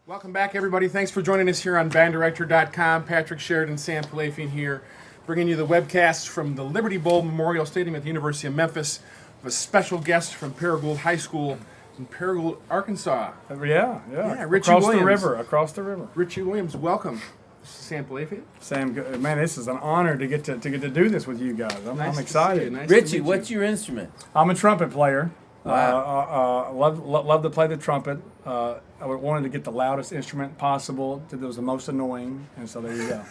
Welcome back, everybody. Thanks for joining us here on banddirector.com. Patrick Sheridan, Sam Palafian here, bringing you the webcast from the Liberty Bowl Memorial Stadium at the University of Memphis with a special guest from Paragould High School in Paragould, Arkansas. Yeah, Richie across Williams. Across the river. Richie Williams, welcome. This is Sam Palafian. Sam, man, this is an honor to get to do this with you guys. I'm Nice to excited. see you. Nice Richie, to meet what's you. your instrument? I'm a trumpet player. Wow. Love to play the trumpet. I wanted to get the loudest instrument possible that was the most annoying, and so there you go.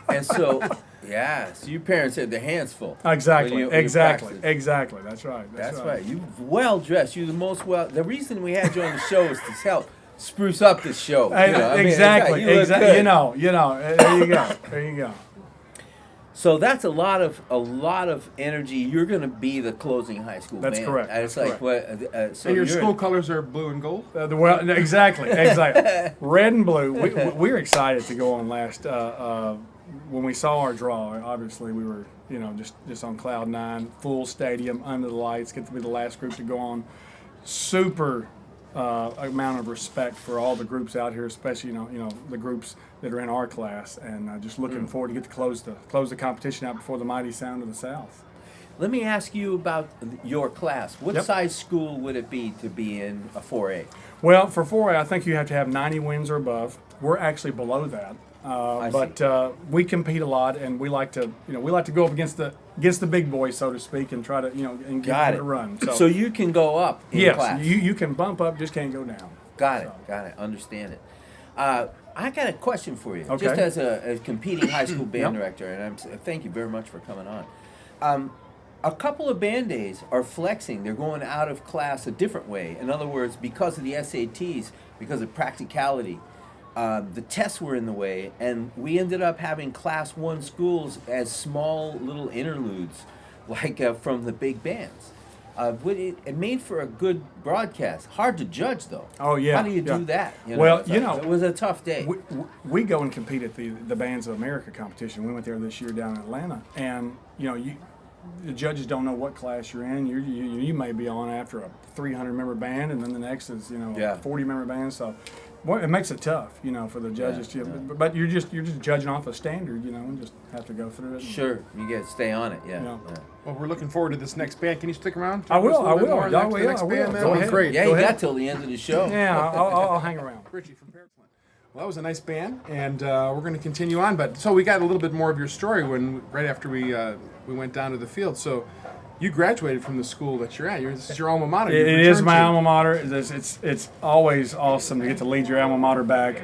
And so, yeah, so your parents had their hands full. Exactly. when you practiced. That's right. That's right. You well dressed. You the most well. The reason we had you on the show is to help spruce up the show. Exactly. You look Exactly. good. You know. There you go. There you go. So that's a lot of energy. You're going to be the closing high school That's band. correct. It's That's like what? So And your you're- school colors are blue and gold? Exactly. Red and blue. We were excited to go on last. When we saw our draw, obviously we were, just on cloud nine, full stadium, under the lights, get to be the last group to go on. Super amount of respect for all the groups out here, especially the groups that are in our class, and just looking forward to get to close the competition out before the mighty sound of the South. Let me ask you about your class. What Yep. size school would it be to be in a 4A? Well, for 4A, I think you have to have 90 wins or above. We're actually below that, but we compete a lot, and we like to go up against the big boys, so to speak, and try to and Got give it. it a run. So you can go up in yes, class. you can bump up, just can't go down. Got it. Understand it. I got a question for you. Okay. Just as a competing high school band Yep. director, and thank you very much for coming on. A couple of band days are flexing. They're going out of class a different way. In other words, because of the SATs, because of practicality, the tests were in the way, and we ended up having Class 1 schools as small little interludes, like from the big bands. It made for a good broadcast. Hard to judge, though. Oh, yeah, How do you yeah. do that? Well, it was a tough day. We go and compete at the Bands of America competition. We went there this year down in Atlanta, and the judges don't know what class you're in. You may be on after a 300-member band, and then the next is a 40-member band. So, it makes it tough, for the judges. But you're just judging off a standard, and just have to go through it. Sure, you got to stay on it. Yeah. Yeah. Well, we're looking forward to this next band. Can you stick around? I will. Talk to us a little bit more I about the next will. band? That Go would be ahead. great. Yeah, Go you ahead. got till the end of the show. Yeah, I'll hang around. Richie from Paragould. Well, that was a nice band, and we're going to continue on. But so we got a little bit more of your story right after we went down to the field. So you graduated from the school that you're at. This is your alma mater. It is my alma mater. It's always awesome to get to lead your alma mater back.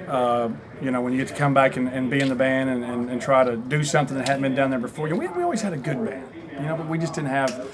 When you get to come back and be in the band and try to do something that hadn't been done there before. We always had a good band, but we just didn't have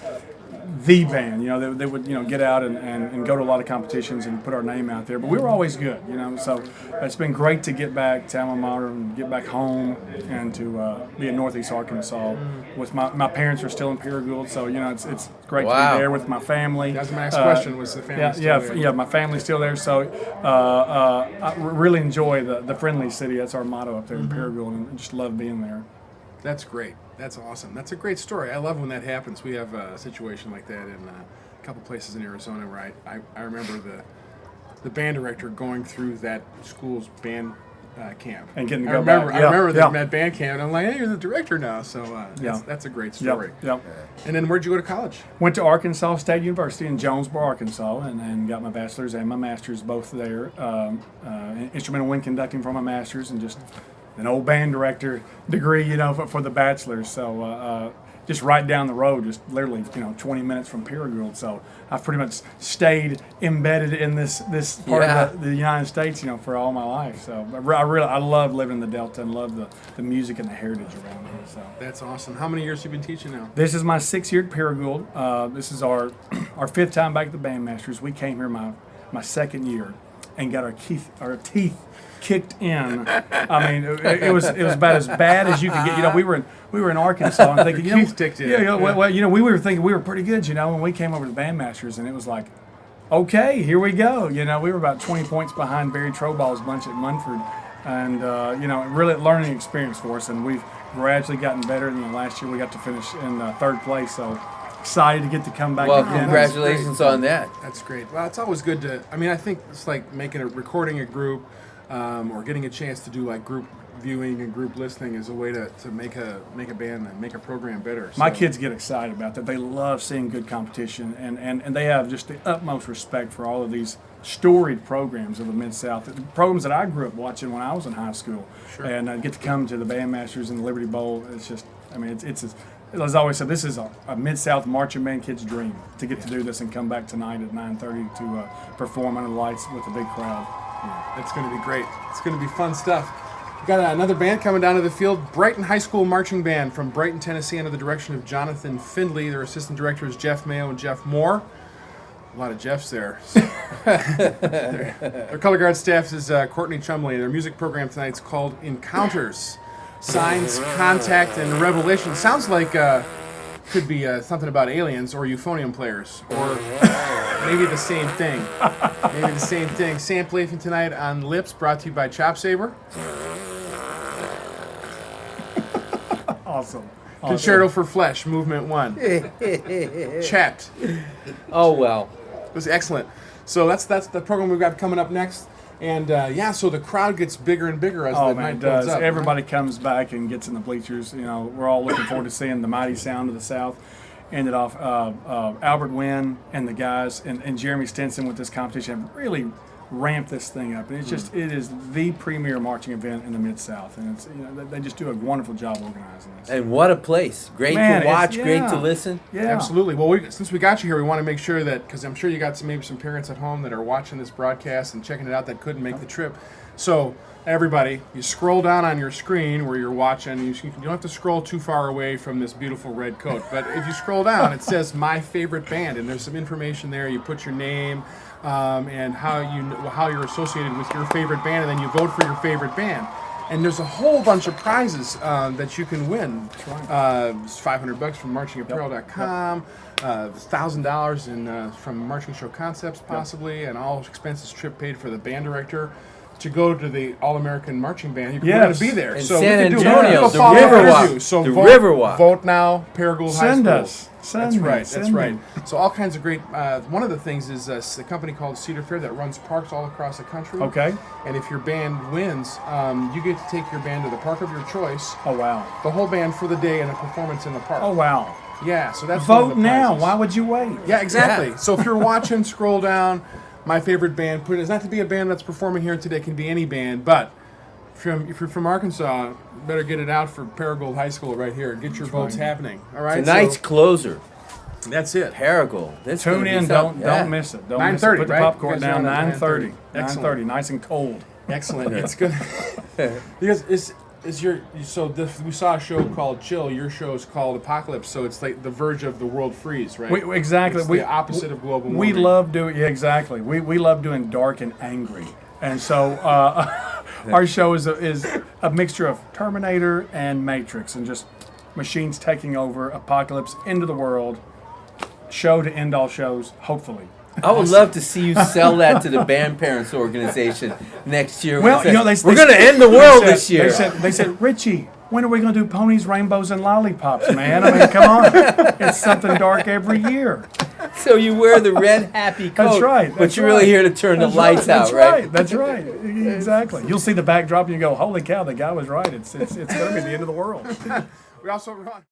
the band. They would get out and go to a lot of competitions and put our name out there. But we were always good. So it's been great to get back to alma mater and get back home and to be in Northeast Arkansas. With my parents are still in Paragould, so it's great to be there with my family. That's my next question. Was the family still there? Yeah, my family's still there. So I really enjoy the friendly city. That's our motto up there in Paragould, and just love being there. That's great. That's awesome. That's a great story. I love when that happens. We have a situation like that in a couple places in Arizona where I remember the band director going through that school's band camp. And getting to I go remember, back. I remember Yeah. that band camp, and I'm like, hey, you're the director now. So that's a great story. Yep. And then where'd you go to college? Went to Arkansas State University in Jonesboro, Arkansas, and got my bachelor's and my master's both there. Instrumental wind conducting for my master's, and just an old band director degree, for the bachelor's. So just right down the road, just literally, 20 minutes from Paragould. So I've pretty much stayed embedded in this part of the United States, for all my life. So I love living in the Delta and love the music and the heritage around here. So That's awesome. How many years have you been teaching now? this is my 6th year at Paragould. This is our 5th time back at the Bandmasters. We came here my 2nd year and got our teeth kicked in. I mean, it was about as bad as you could get. We were in Arkansas and thinking, Teeth kicked in. we were thinking we were pretty good, when we came over to the Bandmasters, and it was like, okay, here we go. We were about 20 points behind Barry Troball's bunch at Munford, and really learning experience for us, and we've gradually gotten better. And last year we got to finish in 3rd place, so excited to get to come back Well, again. congratulations on that. That's great. Well, it's always good to. I mean, I think it's like recording a group, or getting a chance to do like group viewing and group listening is a way to make a band and make a program better. My So- kids get excited about that. They love seeing good competition, and they have just the utmost respect for all of these storied programs of the Mid-South, programs that I grew up watching when I was in high school. Sure. And I get to come to the Bandmasters and the Liberty Bowl. It's just, I mean, it's as I always said, this is a Mid-South marching band kid's dream to get to do this and come back tonight at 9:30 to perform under the lights with a big crowd. It's going to be great. It's going to be fun stuff. We've got another band coming down to the field, Brighton High School Marching Band from Brighton, Tennessee, under the direction of Jonathan Findley. Their assistant directors, Jeff Mayo and Jeff Moore. A lot of Jeffs there. Their color guard staff is Courtney Chumley. Their music program tonight's called Encounters. Signs, Contact, and Revelation. Sounds like could be something about aliens or euphonium players, or maybe the same thing. Maybe the same thing. Sam Playfin tonight on Lips, brought to you by Chop Saber. Awesome. Concerto for Flesh, Movement 1. Chapped. Oh, well. It was excellent. So that's the program we've got coming up next. And so the crowd gets bigger and bigger as the Oh man, night it builds does. up. Everybody comes back and gets in the bleachers. You know, we're all looking forward to seeing the mighty sound of the South. Ended off Albert Wynn and the guys and Jeremy Stinson with this competition have really ramped this thing up. And it's just it is the premier marching event in the Mid-South, and it's they just do a wonderful job organizing this. And what a place. Great Man, to watch, it's- great yeah. to listen. Yeah, Absolutely. Well, since we got you here, we want to make sure that, because I'm sure you got maybe some parents at home that are watching this broadcast and checking it out that couldn't make the trip. So everybody, you scroll down on your screen where you're watching. You don't have to scroll too far away from this beautiful red coat. But if you scroll down, it says My Favorite Band, and there's some information there. You put your name and how you're associated with your favorite band, and then you vote for your favorite band. And there's a whole bunch of prizes that you can win. It's $500 from marchingapparel.com, $1,000 from Marching Show Concepts possibly, and all expenses trip paid for the band director to go to the All-American Marching Band. We're going Yes. to be there. In so San we can do Antonio, a the follow-up Riverwalk. interview. So The vote, Riverwalk. Vote now, Paragould High Send School. us. Send That's me. right. That's Send right. me. So all kinds of great. One of the things is a company called Cedar Fair that runs parks all across the country. Okay. And if your band wins, you get to take your band to the park of your choice, Oh wow. the whole band for the day, and a performance in the park. Oh wow. Yeah. So that's one of Vote the now. prizes. Why would you wait? Yeah, exactly. Yeah. So if you're watching, scroll down. My favorite band. It doesn't have to be a band that's performing here today. It can be any band, but. If you're from Arkansas, you better get it out for Paragould High School right here. Get your votes happening. All right. Tonight's closer, So that's it. Paragould. This is Tune gonna be in. something. Don't miss it. Don't miss it. 9:30, Put the right? popcorn You guys are down. on at 9:30. 9:30. Excellent. 9:30. Nice and cold. Excellent. It's good. Because we saw a show called Chill. Your show is called Apocalypse. So it's like the verge of the world freeze, right? Exactly. It's the opposite of global warming. We love doing. Yeah, exactly. We love doing dark and angry, and so our show is a mixture of Terminator and Matrix, and just machines taking over, apocalypse into the world. Show to end all shows, hopefully. I would love to see you sell that to the band parents organization next year. Well, Say, you know, we're going to end the world this year. They said, Richie, when are we going to do ponies, rainbows, and lollipops, man? I mean, come on. It's something dark every year. So you wear the red happy coat, That's right. but That's you're really right. here to turn the That's lights right. out, That's right? That's right. Exactly. You'll see the backdrop and you go, holy cow, the guy was right. It's going to be the end of the world. We also run.